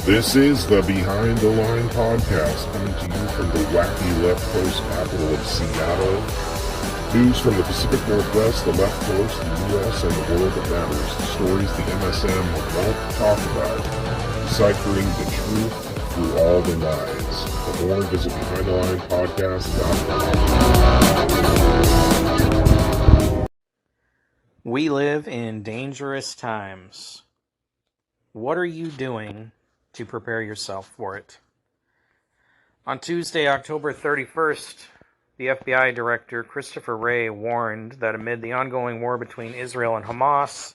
This is the Behind the Line podcast, coming to you from the wacky left coast capital of Seattle. News from the Pacific Northwest, the left coast, the U.S., and the world that matters. The stories the MSM won't talk about. Deciphering the truth through all the lies. For more, visit BehindTheLinePodcast.com. We live in dangerous times. What are you doing to prepare yourself for it? On Tuesday, October 31st, the FBI Director Christopher Wray warned that amid the ongoing war between Israel and Hamas,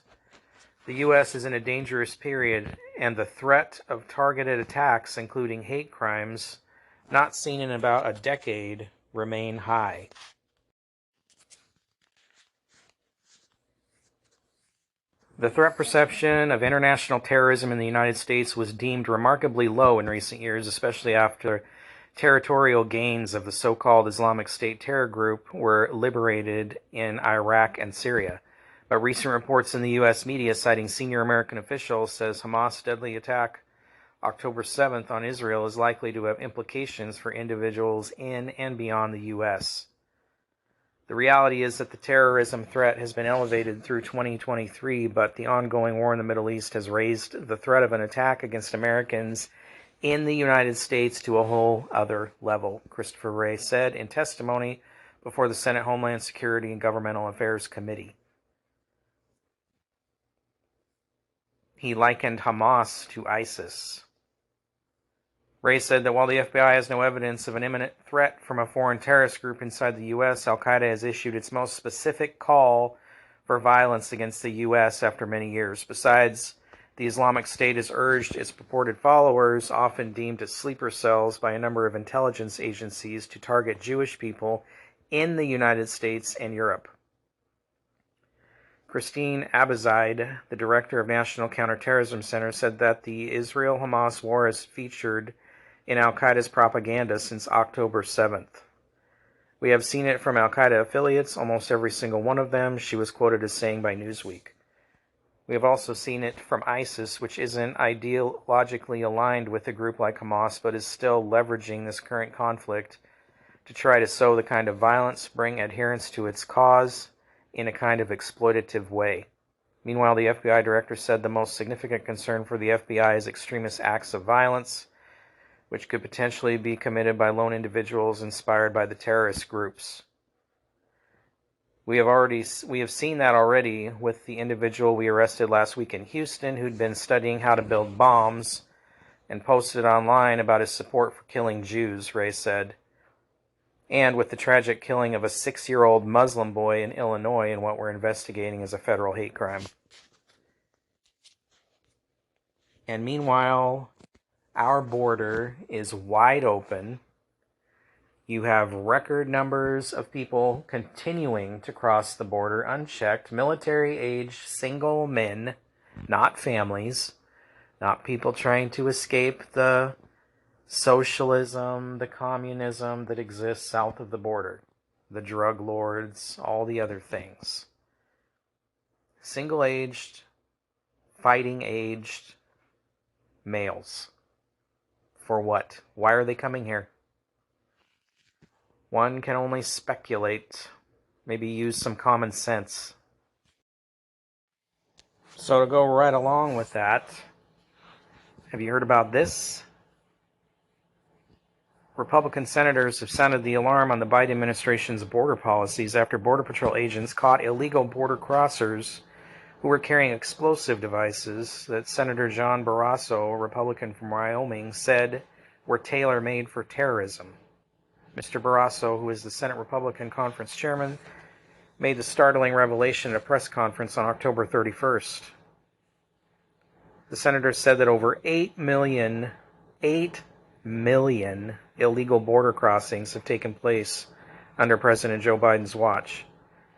the U.S. is in a dangerous period, and the threat of targeted attacks, including hate crimes, not seen in about a decade, remain high. The threat perception of international terrorism in the United States was deemed remarkably low in recent years, especially after territorial gains of the so-called Islamic State terror group were liberated in Iraq and Syria. But recent reports in the U.S. media citing senior American officials says Hamas' deadly attack October 7th on Israel is likely to have implications for individuals in and beyond the U.S. The reality is that the terrorism threat has been elevated through 2023, but the ongoing war in the Middle East has raised the threat of an attack against Americans in the United States to a whole other level, Christopher Wray said in testimony before the Senate Homeland Security and Governmental Affairs Committee. He likened Hamas to ISIS. Wray said that while the FBI has no evidence of an imminent threat from a foreign terrorist group inside the U.S., Al-Qaeda has issued its most specific call for violence against the U.S. after many years. Besides, the Islamic State has urged its purported followers, often deemed as sleeper cells by a number of intelligence agencies, to target Jewish people in the United States and Europe. Christine Abizaid, the director of National Counterterrorism Center, said that the Israel-Hamas war has featured in Al-Qaeda's propaganda since October 7th. We have seen it from Al-Qaeda affiliates, almost every single one of them, she was quoted as saying by Newsweek. We have also seen it from ISIS, which isn't ideologically aligned with a group like Hamas, but is still leveraging this current conflict to try to sow the kind of violence, bring adherents to its cause in a kind of exploitative way. Meanwhile, the FBI director said the most significant concern for the FBI is extremist acts of violence, which could potentially be committed by lone individuals inspired by the terrorist groups. We have seen that already with the individual we arrested last week in Houston, who'd been studying how to build bombs and posted online about his support for killing Jews, Wray said. And with the tragic killing of a 6-year-old Muslim boy in Illinois in what we're investigating as a federal hate crime. And meanwhile, our border is wide open. You have record numbers of people continuing to cross the border unchecked. Military-age single men, not families, not people trying to escape the socialism, the communism that exists south of the border, the drug lords, all the other things. Single-aged, fighting-aged males. For what? Why are they coming here? One can only speculate, maybe use some common sense. So to go right along with that, have you heard about this? Republican senators have sounded the alarm on the Biden administration's border policies after Border Patrol agents caught illegal border crossers who were carrying explosive devices that Senator John Barrasso, a Republican from Wyoming, said were tailor-made for terrorism. Mr. Barrasso, who is the Senate Republican Conference chairman, made the startling revelation at a press conference on October 31st. The senator said that over 8 million illegal border crossings have taken place under President Joe Biden's watch,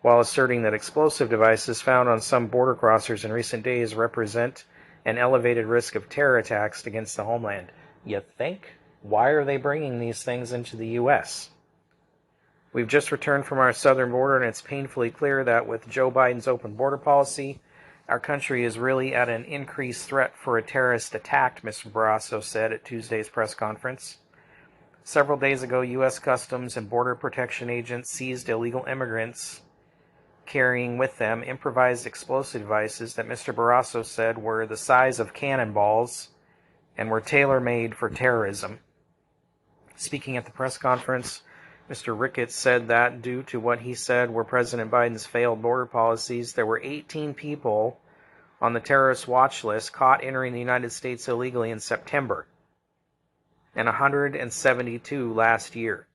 while asserting that explosive devices found on some border crossers in recent days represent an elevated risk of terror attacks against the homeland. You think? Why are they bringing these things into the U.S.? We've just returned from our southern border, and it's painfully clear that with Joe Biden's open border policy, Our country is really at an increased threat for a terrorist attack, Mr. Barrasso said at Tuesday's press conference. Several days ago, U.S. Customs and Border Protection agents seized illegal immigrants carrying with them improvised explosive devices that Mr. Barrasso said were the size of cannonballs and were tailor-made for terrorism. Speaking at the press conference, Mr. Ricketts said that due to what he said were President Biden's failed border policies, there were 18 people on the terrorist watch list caught entering the United States illegally in September, and 172 last year.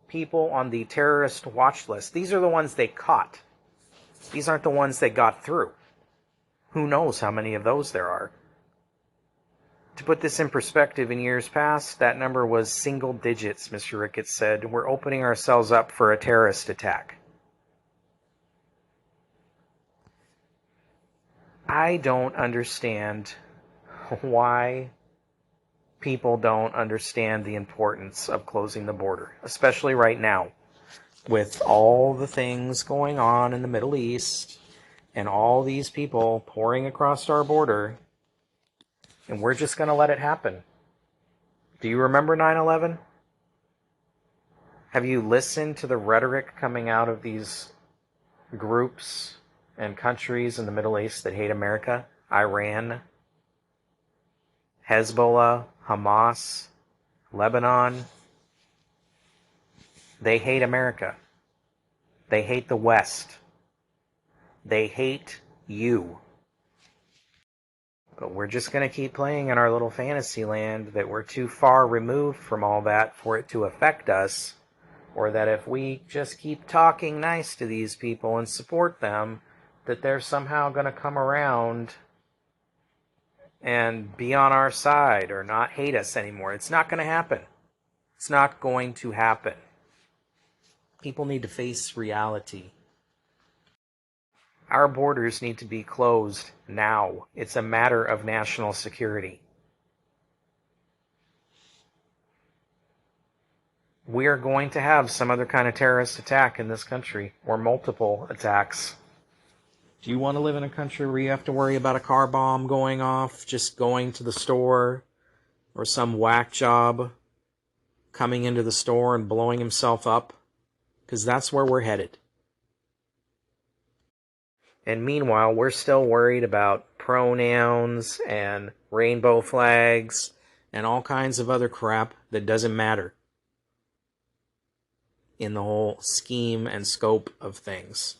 People on the terrorist watch list. These are the ones they caught. These aren't the ones they got through. Who knows how many of those there are? To put this in perspective, in years past, that number was single digits, Mr. Ricketts said. We're opening ourselves up for a terrorist attack. I don't understand why people don't understand the importance of closing the border, especially right now, with all the things going on in the Middle East and all these people pouring across our border, and we're just going to let it happen. Do you remember 9/11? Have you listened to the rhetoric coming out of these groups and countries in the Middle East that hate America? Iran, Hezbollah, Hamas, Lebanon. They hate America. They hate the West. They hate you. But we're just going to keep playing in our little fantasy land that we're too far removed from all that for it to affect us, or that if we just keep talking nice to these people and support them, that they're somehow going to come around and be on our side or not hate us anymore. It's not going to happen. It's not going to happen. People need to face reality. Our borders need to be closed now. It's a matter of national security. We are going to have some other kind of terrorist attack in this country, or multiple attacks. Do you want to live in a country where you have to worry about a car bomb going off, just going to the store, or some whack job coming into the store and blowing himself up? Because that's where we're headed. And meanwhile, we're still worried about pronouns and rainbow flags and all kinds of other crap that doesn't matter in the whole scheme and scope of things.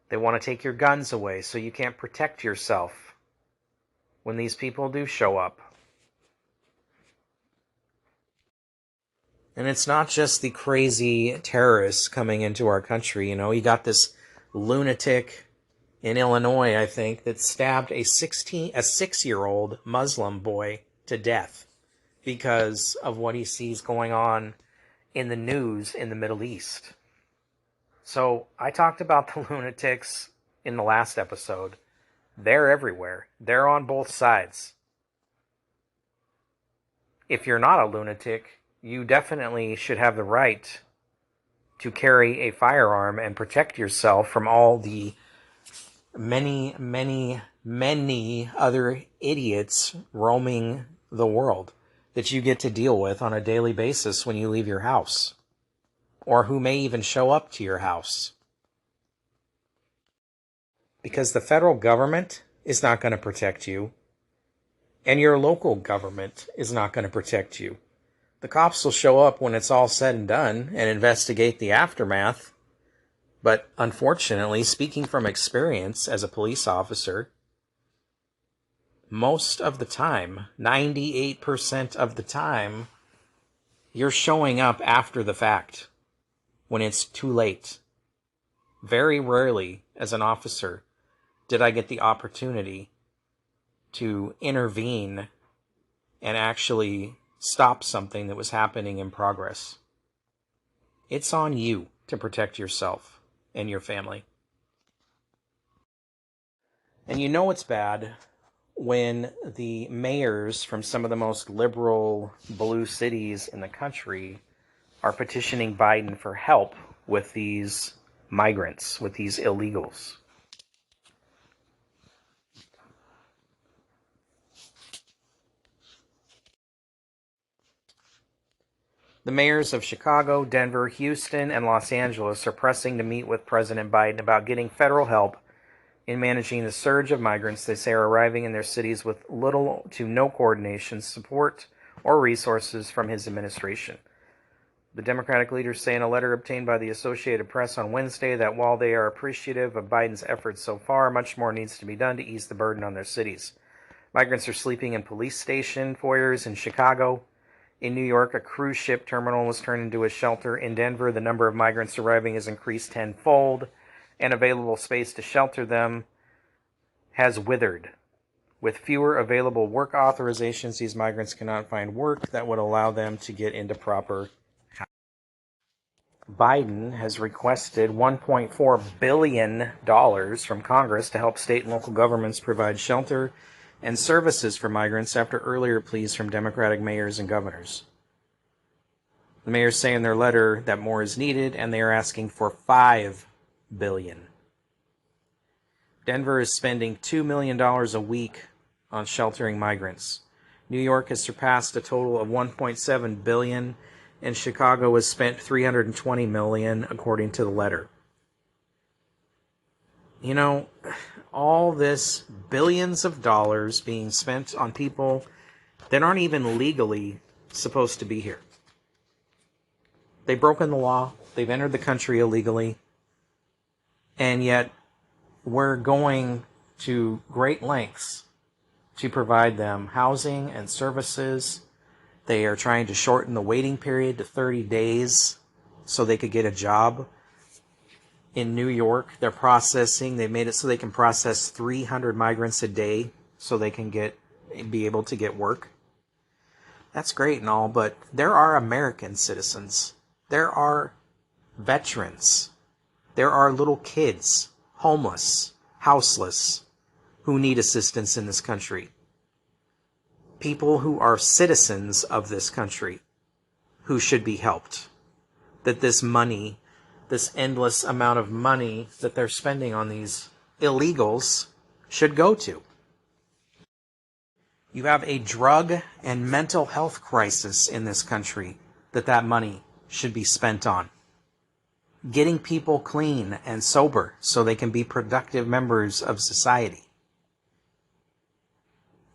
They want to take your guns away so you can't protect yourself when these people do show up. And it's not just the crazy terrorists coming into our country. You know, you got this lunatic in Illinois, I think, that stabbed a 6-year-old Muslim boy to death because of what he sees going on in the news in the Middle East. So I talked about the lunatics in the last episode. They're everywhere. They're on both sides. If you're not a lunatic, you definitely should have the right to carry a firearm and protect yourself from all the many, many, many other idiots roaming the world that you get to deal with on a daily basis when you leave your house, or who may even show up to your house. Because the federal government is not going to protect you, and your local government is not going to protect you. The cops will show up when it's all said and done and investigate the aftermath. But unfortunately, speaking from experience as a police officer, most of the time, 98% of the time, you're showing up after the fact when it's too late. Very rarely, as an officer, did I get the opportunity to intervene and actually stop something that was happening in progress. It's on you to protect yourself and your family. And you know it's bad when the mayors from some of the most liberal blue cities in the country are petitioning Biden for help with these migrants, with these illegals. The mayors of Chicago, Denver, Houston, and Los Angeles are pressing to meet with President Biden about getting federal help in managing the surge of migrants they say are arriving in their cities with little to no coordination, support, or resources from his administration. The Democratic leaders say in a letter obtained by the Associated Press on Wednesday that while they are appreciative of Biden's efforts so far, much more needs to be done to ease the burden on their cities. Migrants are sleeping in police station foyers in Chicago. In New York, a cruise ship terminal was turned into a shelter. In Denver, the number of migrants arriving has increased tenfold, and available space to shelter them has withered. With fewer available work authorizations, these migrants cannot find work that would allow them to get into proper housing. Biden has requested $1.4 billion from Congress to help state and local governments provide shelter and services for migrants after earlier pleas from Democratic mayors and governors. The mayors say in their letter that more is needed, and they are asking for $5 billion. Denver is spending $2 million a week on sheltering migrants. New York has surpassed a total of $1.7 billion, and Chicago has spent $320 million, according to the letter. You know, all this billions of dollars being spent on people that aren't even legally supposed to be here. They've broken the law. They've entered the country illegally. And yet we're going to great lengths to provide them housing and services. They are trying to shorten the waiting period to 30 days so they could get a job. In New York, they've made it so they can process 300 migrants a day so they can be able to get work. That's great and all, but there are American citizens. There are veterans. There are little kids, homeless, houseless, who need assistance in this country. People who are citizens of this country who should be helped. That this money, this endless amount of money that they're spending on these illegals should go to. You have a drug and mental health crisis in this country that money should be spent on. Getting people clean and sober so they can be productive members of society.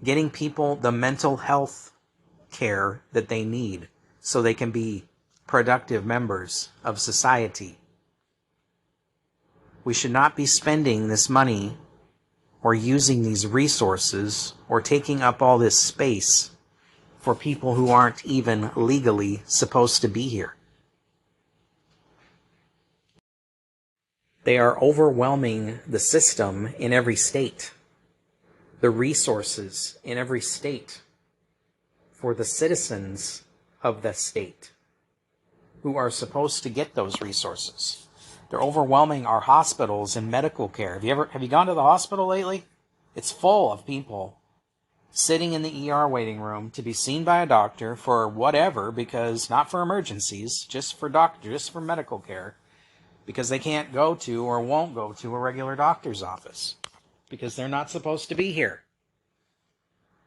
Getting people the mental health care that they need so they can be productive members of society. We should not be spending this money or using these resources or taking up all this space for people who aren't even legally supposed to be here. They are overwhelming the system in every state, the resources in every state for the citizens of the state who are supposed to get those resources. They're overwhelming our hospitals and medical care. Have you gone to the hospital lately? It's full of people sitting in the ER waiting room to be seen by a doctor for whatever, because not for emergencies, just for medical care, because they can't go to or won't go to a regular doctor's office because they're not supposed to be here.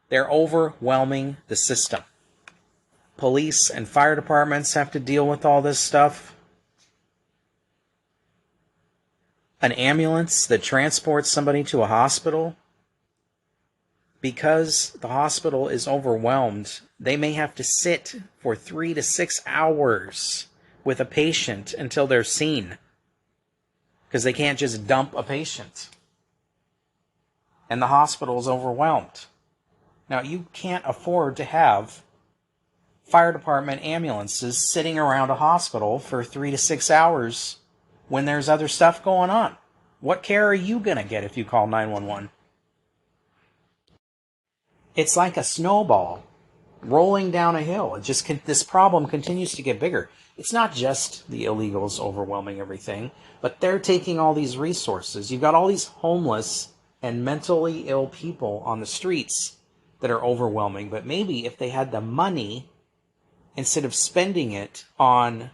They're overwhelming the system. Police and fire departments have to deal with all this stuff. An ambulance that transports somebody to a hospital, because the hospital is overwhelmed, they may have to sit for 3 to 6 hours with a patient until they're seen, because they can't just dump a patient. And the hospital is overwhelmed. Now, you can't afford to have fire department ambulances sitting around a hospital for 3 to 6 hours when there's other stuff going on. What care are you going to get if you call 911? It's like a snowball rolling down a hill. This problem continues to get bigger. It's not just the illegals overwhelming everything, but they're taking all these resources. You've got all these homeless and mentally ill people on the streets that are overwhelming. But maybe if they had the money, instead of spending it on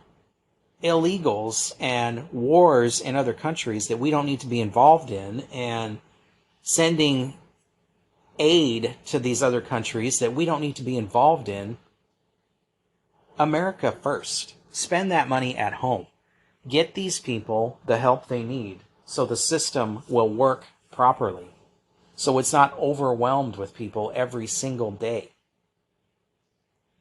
illegals and wars in other countries that we don't need to be involved in, and sending aid to these other countries that we don't need to be involved in. America first. Spend that money at home. Get these people the help they need so the system will work properly, so it's not overwhelmed with people every single day.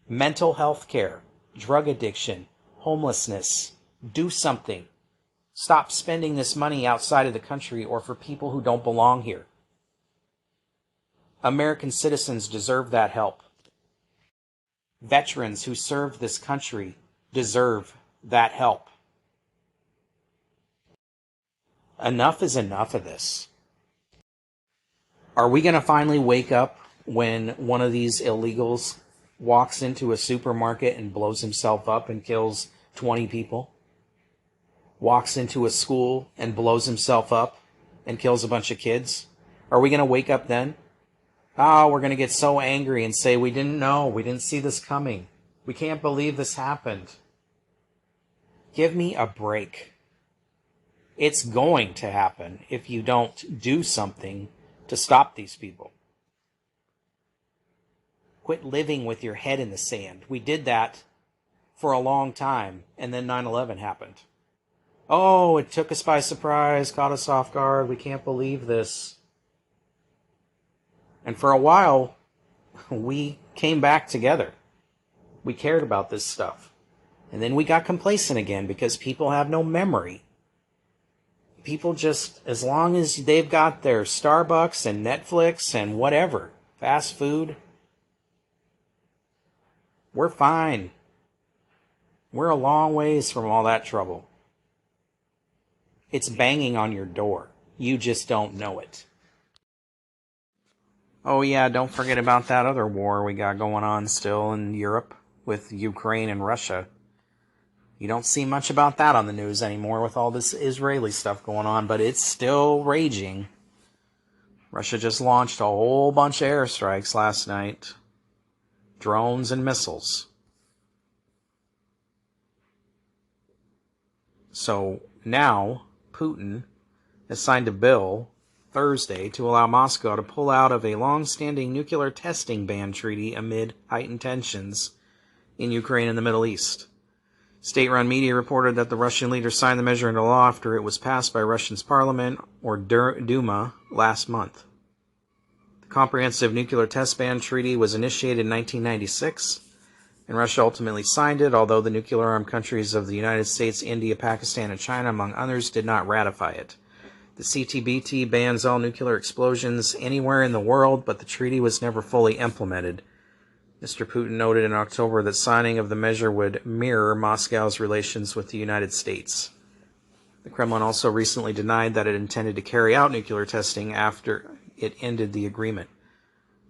Mental health care, drug addiction, homelessness. Do something. Stop spending this money outside of the country or for people who don't belong here. American citizens deserve that help. Veterans who served this country deserve that help. Enough is enough of this. Are we going to finally wake up when one of these illegals walks into a supermarket and blows himself up and kills 20 people? Walks into a school and blows himself up and kills a bunch of kids? Are we going to wake up then? Oh, we're going to get so angry and say, we didn't know, we didn't see this coming. We can't believe this happened. Give me a break. It's going to happen if you don't do something to stop these people. Quit living with your head in the sand. We did that for a long time, and then 9/11 happened. Oh, it took us by surprise, caught us off guard, we can't believe this. And for a while, we came back together. We cared about this stuff. And then we got complacent again because people have no memory. People just, as long as they've got their Starbucks and Netflix and whatever, fast food, we're fine. We're a long ways from all that trouble. It's banging on your door. You just don't know it. Oh yeah, don't forget about that other war we got going on still in Europe with Ukraine and Russia. You don't see much about that on the news anymore with all this Israeli stuff going on, but it's still raging. Russia just launched a whole bunch of airstrikes last night. Drones and missiles. So now Putin has signed a bill Thursday to allow Moscow to pull out of a long-standing nuclear testing ban treaty amid heightened tensions in Ukraine and the Middle East. State-run media reported that the Russian leader signed the measure into law after it was passed by Russia's parliament, or Duma, last month. The Comprehensive Nuclear Test Ban Treaty was initiated in 1996, and Russia ultimately signed it, although the nuclear-armed countries of the United States, India, Pakistan, and China, among others, did not ratify it. The CTBT bans all nuclear explosions anywhere in the world, but the treaty was never fully implemented. Mr. Putin noted in October that signing of the measure would mirror Moscow's relations with the United States. The Kremlin also recently denied that it intended to carry out nuclear testing after it ended the agreement.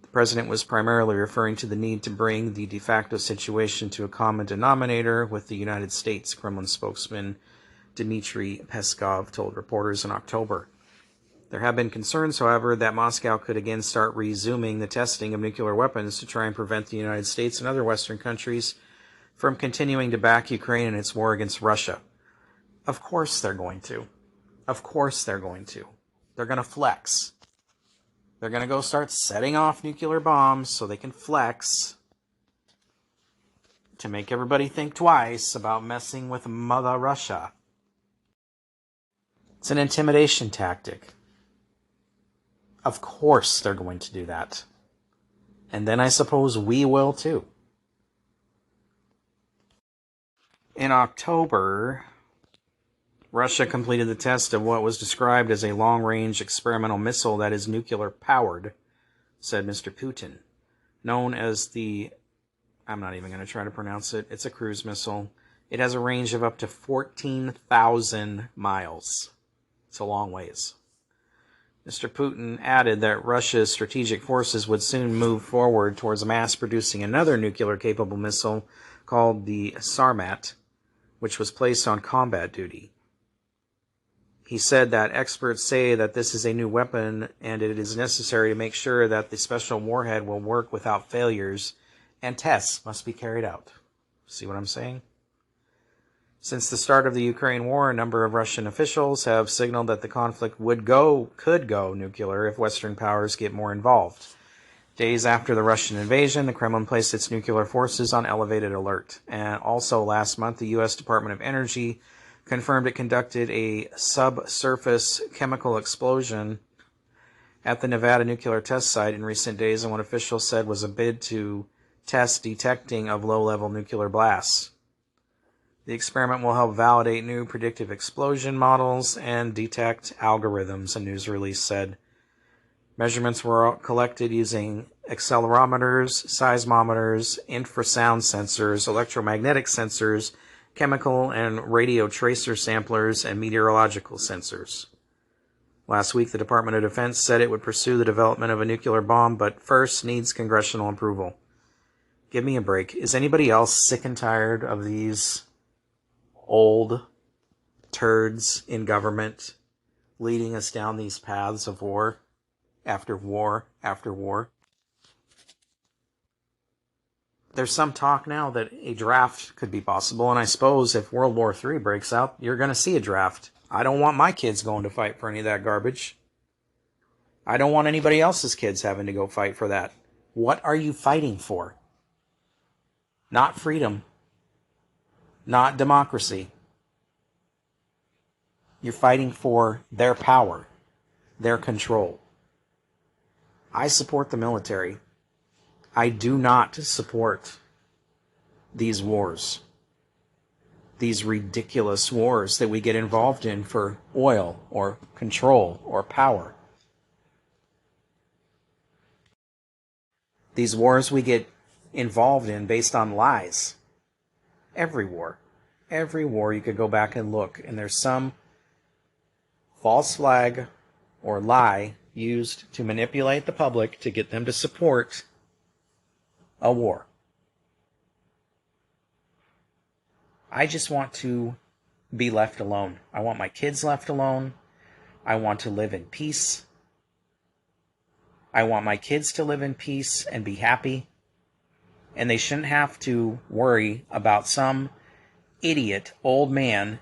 The president was primarily referring to the need to bring the de facto situation to a common denominator with the United States, Kremlin spokesman Dmitry Peskov told reporters in October. There have been concerns, however, that Moscow could again start resuming the testing of nuclear weapons to try and prevent the United States and other Western countries from continuing to back Ukraine in its war against Russia. Of course they're going to. Of course they're going to. They're going to flex. They're going to go start setting off nuclear bombs so they can flex to make everybody think twice about messing with Mother Russia. It's an intimidation tactic. Of course they're going to do that. And then I suppose we will too. In October, Russia completed the test of what was described as a long-range experimental missile that is nuclear-powered, said Mr. Putin. Known as the... I'm not even going to try to pronounce it. It's a cruise missile. It has a range of up to 14,000 miles. It's a long ways. Mr. Putin added that Russia's strategic forces would soon move forward towards mass-producing another nuclear-capable missile called the Sarmat, which was placed on combat duty. He said that experts say that this is a new weapon and it is necessary to make sure that the special warhead will work without failures, and tests must be carried out. See what I'm saying? Since the start of the Ukraine war, a number of Russian officials have signaled that the conflict could go nuclear if Western powers get more involved. Days after the Russian invasion, the Kremlin placed its nuclear forces on elevated alert. And also last month, the U.S. Department of Energy confirmed it conducted a subsurface chemical explosion at the Nevada nuclear test site in recent days in what officials said was a bid to test detecting of low-level nuclear blasts. The experiment will help validate new predictive explosion models and detect algorithms, a news release said. Measurements were collected using accelerometers, seismometers, infrasound sensors, electromagnetic sensors, chemical and radio tracer samplers, and meteorological sensors. Last week, the Department of Defense said it would pursue the development of a nuclear bomb, but first needs congressional approval. Give me a break. Is anybody else sick and tired of these old turds in government leading us down these paths of war after war after war? There's some talk now that a draft could be possible, and I suppose if World War III breaks out, you're going to see a draft. I don't want my kids going to fight for any of that garbage. I don't want anybody else's kids having to go fight for that. What are you fighting for? Not freedom. Not democracy. You're fighting for their power, their control. I support the military. I do not support these wars. These ridiculous wars that we get involved in for oil or control or power. These wars we get involved in based on lies. Every war you could go back and look, and there's some false flag or lie used to manipulate the public to get them to support a war. I just want to be left alone. I want my kids left alone. I want to live in peace. I want my kids to live in peace and be happy. And they shouldn't have to worry about some idiot old man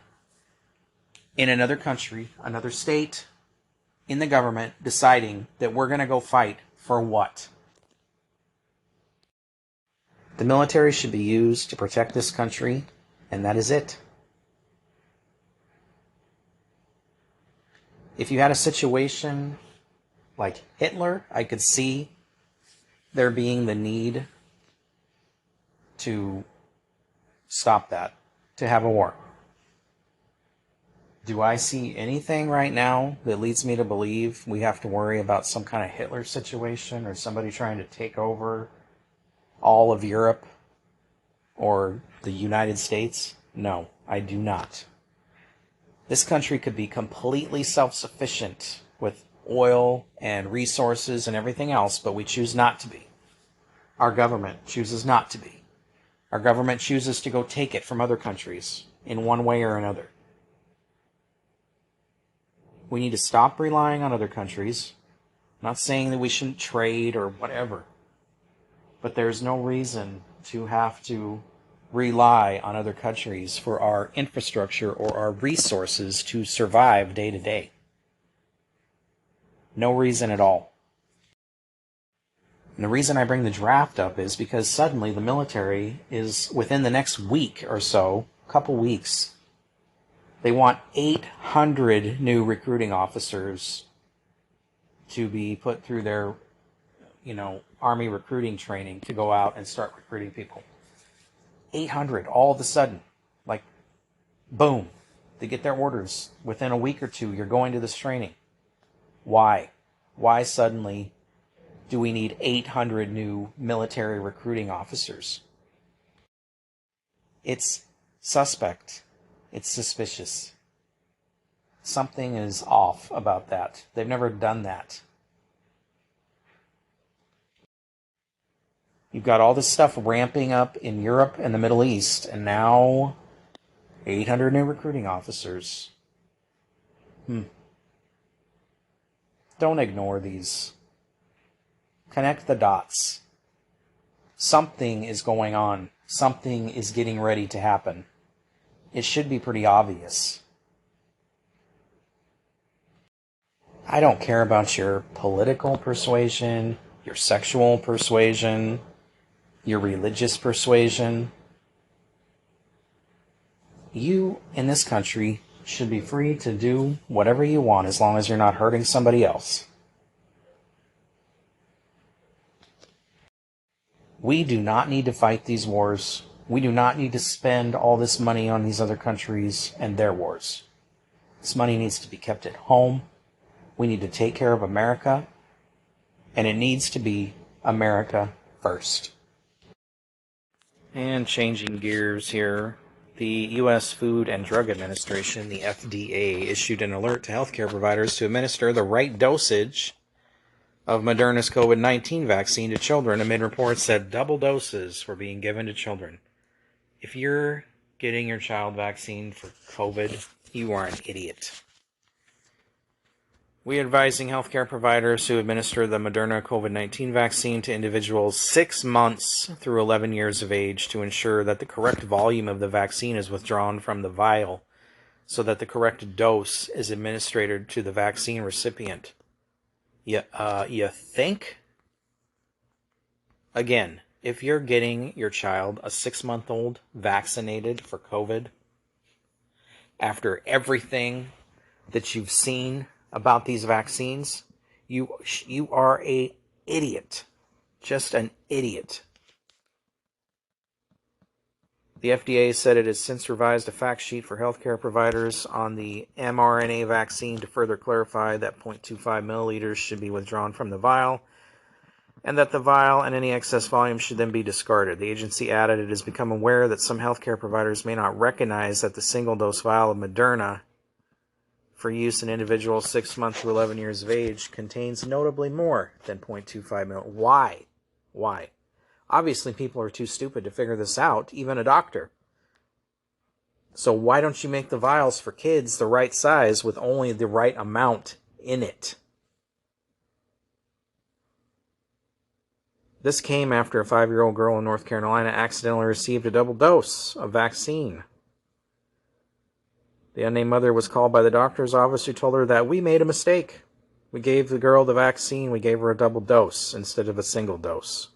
in another country, another state, in the government, deciding that we're going to go fight for what? The military should be used to protect this country, and that is it. If you had a situation like Hitler, I could see there being the need to stop that, to have a war. Do I see anything right now that leads me to believe we have to worry about some kind of Hitler situation or somebody trying to take over all of Europe or the United States? No, I do not. This country could be completely self-sufficient with oil and resources and everything else, but we choose not to be. Our government chooses not to be. Our government chooses to go take it from other countries in one way or another. We need to stop relying on other countries. I'm not saying that we shouldn't trade or whatever, but there's no reason to have to rely on other countries for our infrastructure or our resources to survive day to day. No reason at all. And the reason I bring the draft up is because suddenly the military is, within the next week or so, couple weeks, they want 800 new recruiting officers to be put through their, Army recruiting training to go out and start recruiting people. 800 all of a sudden. Like, boom. They get their orders. Within a week or two, you're going to this training. Why? Why suddenly do we need 800 new military recruiting officers? It's suspect. It's suspicious. Something is off about that. They've never done that. You've got all this stuff ramping up in Europe and the Middle East, and now 800 new recruiting officers. Don't ignore these. Connect the dots. Something is going on. Something is getting ready to happen. It should be pretty obvious. I don't care about your political persuasion, your sexual persuasion, your religious persuasion. You, in this country, should be free to do whatever you want as long as you're not hurting somebody else. We do not need to fight these wars. We do not need to spend all this money on these other countries and their wars. This money needs to be kept at home. We need to take care of America, and it needs to be America first. And changing gears here, the U.S. Food and Drug Administration, the FDA, issued an alert to healthcare providers to administer the right dosage of Moderna's COVID-19 vaccine to children amid reports that double doses were being given to children. If you're getting your child vaccine for COVID, you are an idiot. We are advising healthcare providers to administer the Moderna COVID-19 vaccine to individuals 6 months through 11 years of age to ensure that the correct volume of the vaccine is withdrawn from the vial so that the correct dose is administered to the vaccine recipient. You think? Again, if you're getting your child, a 6-month-old, vaccinated for COVID, after everything that you've seen about these vaccines, you are an idiot. Just an idiot. The FDA said it has since revised a fact sheet for healthcare providers on the mRNA vaccine to further clarify that 0.25 milliliters should be withdrawn from the vial, and that the vial and any excess volume should then be discarded. The agency added it has become aware that some healthcare providers may not recognize that the single-dose vial of Moderna for use in individuals 6 months to 11 years of age contains notably more than 0.25 ml. Why? Obviously, people are too stupid to figure this out, even a doctor. So why don't you make the vials for kids the right size with only the right amount in it? This came after a 5-year-old girl in North Carolina accidentally received a double dose of vaccine. The unnamed mother was called by the doctor's office, who told her that we made a mistake. We gave the girl the vaccine. We gave her a double dose instead of a single dose.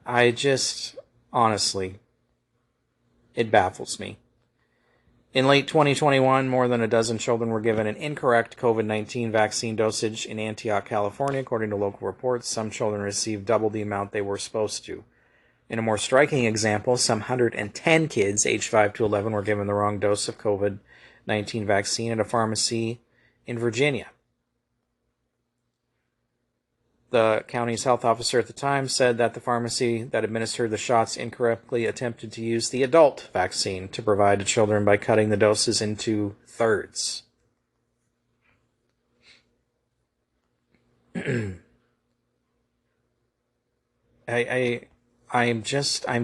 I just, honestly, it baffles me. In late 2021, more than a dozen children were given an incorrect COVID-19 vaccine dosage in Antioch, California. According to local reports, some children received double the amount they were supposed to. In a more striking example, some 110 kids aged 5 to 11 were given the wrong dose of COVID-19 vaccine at a pharmacy in Virginia. The county's health officer at the time said that the pharmacy that administered the shots incorrectly attempted to use the adult vaccine to provide to children by cutting the doses into thirds. I'm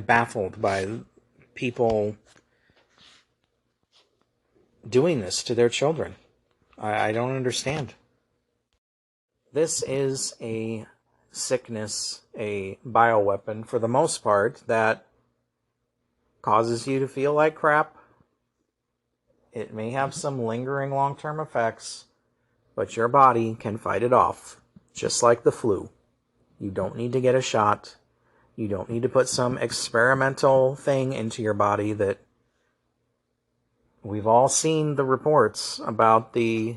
baffled by people doing this to their children. I don't understand. This is a sickness, a bioweapon, for the most part, that causes you to feel like crap. It may have some lingering long-term effects, but your body can fight it off, just like the flu. You don't need to get a shot. You don't need to put some experimental thing into your body that we've all seen the reports about the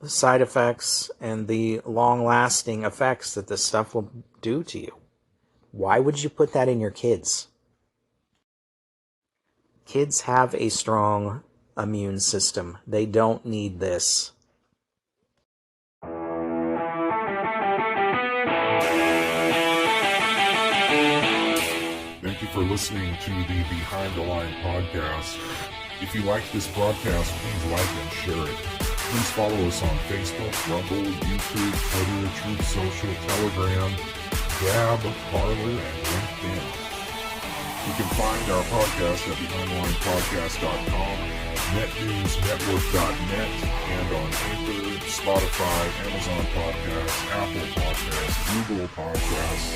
side effects and the long-lasting effects that this stuff will do to you. Why would you put that in your kids? Kids have a strong immune system. They don't need this. Thank you for listening to the Behind the Line podcast. If you like this broadcast, please like and share it. Please follow us on Facebook, Rumble, YouTube, Twitter, Truth Social, Telegram, Gab, Parler, and LinkedIn. You can find our podcast at BehindTheLinePodcast.com, NetNewsNetwork.net, and on Anchor, Spotify, Amazon Podcasts, Apple Podcasts, Google Podcasts,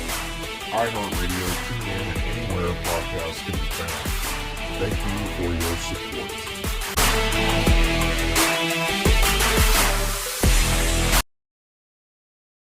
iHeartRadio, TuneIn, and anywhere podcasts can be found. Thank you for your support.